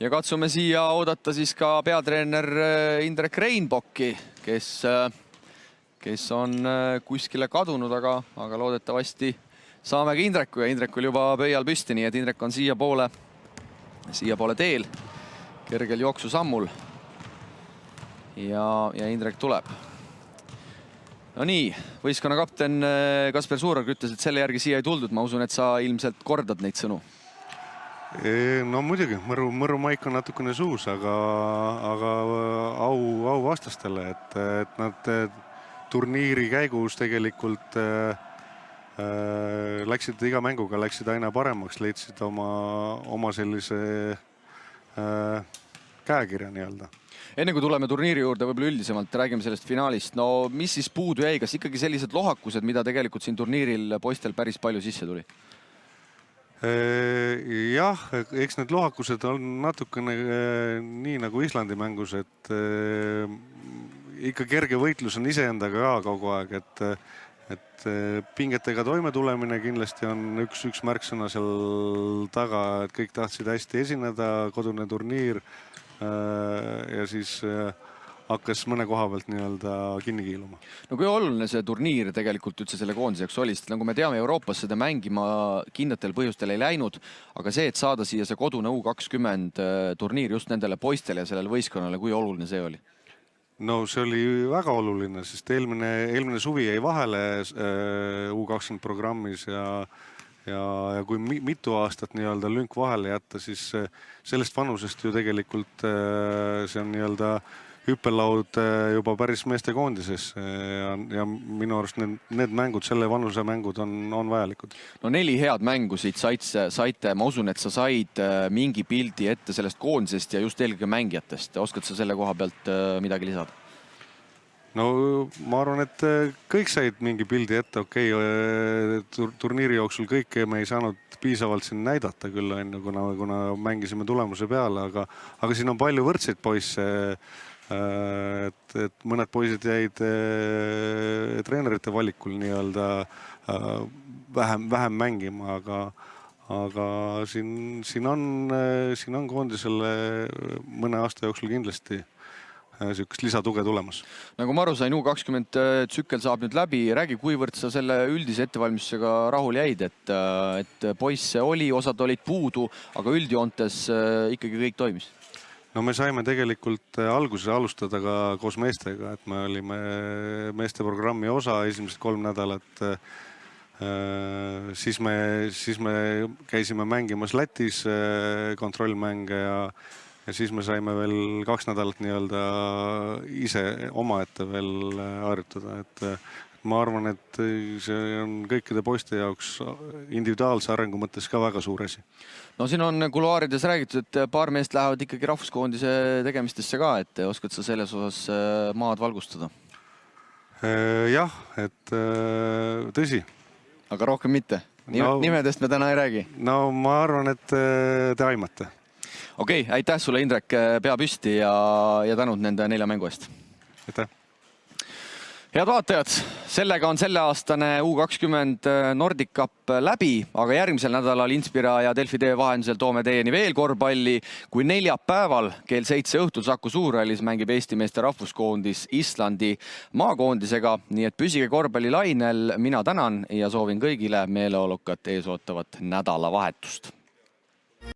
Ja katsume siia oodata siis ka peatreener Indrek Reinbocki, kes on kuskile kadunud, aga loodetavasti saamegi Indreku ja Indrekul juba pöial püsti, nii et Indrek on siia poole teel kergel jooksusammul. Ja Indrek tuleb. No nii, võistkonna kapten Kasper Suurorg ütles, et selle järgi siia ei tuldud. Ma usun, et sa ilmselt kordad neid sõnu. No muidugi, mõru maik on natukene suus, aga au vastastele, et nad turniiri käigus tegelikult läksid iga mänguga aina paremaks, leidsid oma sellise käekirja nii-öelda. Enne kui tuleme turniiri juurde, võib-olla üldisemalt räägime sellest finaalist. No mis siis puudu jäi? Kas ikkagi sellised lohakused, mida tegelikult siin turniiril poistel päris palju sisse tuli? Jah, eks need lohakused on natukene nii nagu Islandi mängus, et ikka kerge võitlus on iseendaga ka kogu aeg, et pingetega toime tulemine kindlasti on üks märksõna seal taga, et kõik tahtsid hästi esineda, kodune turniir ja siis hakkas mõne koha pealt nii-öelda kinni kiiluma. No kui oluline see turniir tegelikult üldse selle koondise jaoks oli, sest nagu me teame, Euroopas seda mängima kindlatel põhjustel ei läinud, aga see, et saada siia see kodune U20 turniir just nendele poistele ja sellele võistkonnale, kui oluline see oli? No see oli väga oluline, sest eelmine suvi jäi vahele U20 programmis ja kui mitu aastat nii-öelda lünk vahele jätta, siis sellest vanusest ju tegelikult see on nii-öelda hüppelaud juba päris meeste koondises ja minu arust need mängud, selle vanuse mängud on vajalikud. No 4 head mängu siit saite. Ma usun, et sa said mingi pildi ette sellest koondisest ja just eelkõige mängijatest. Oskad sa selle koha pealt midagi lisada? No ma arvan, et kõik said mingi pildi ette. Okei, turniiri jooksul kõike me ei saanud piisavalt siin näidata küll, kuna mängisime tulemuse peale, aga siin on palju võrdseid poisse. Et mõned poisid jäid treenerite valikul nii-öelda vähem mängima, aga siin on koondisele mõne aasta jooksul kindlasti sihukest lisatuge tulemas. Nagu ma aru sain, U20 tsükkel saab nüüd läbi. Räägi, kuivõrd sa selle üldise ettevalmistusega rahul jäid, et poisse oli, osad olid puudu, aga üldjoontes ikkagi kõik toimis? No me saime tegelikult alguses alustada ka koos meestega, et me olime meeste programmi osa esimesed 3 nädalat. Siis me käisime mängimas Lätis kontrollmänge ja siis me saime veel 2 nädalat nii-öelda ise omaette veel harjutada. Et ma arvan, et see on kõikide poiste jaoks individuaalse arengu mõttes ka väga suur asi. No siin on kuluaarides räägitud, et paar meest lähevad ikkagi rahvuskoondise tegemistesse ka, et oskad sa selles osas maad valgustada? Jah, et tõsi. Aga rohkem mitte? Nimedest me täna ei räägi? No ma arvan, et te aimate. Okei, aitäh sulle, Indrek, pea püsti ja tänud nende 4 mängu eest. Aitäh. Head vaatajad, sellega on selleaastane U20 Nordic Cup läbi, aga järgmisel nädalal Inspira ja Delfi TV vahendusel toome teieni veel korvpalli, kui neljapäeval kell 7 õhtul Saku Suurhallis mängib Eesti meeste rahvuskoondis Islandi maakoondisega, nii et püsige korvpallilainel, mina tänan ja soovin kõigile meeleolukat eesootavat nädalavahetust.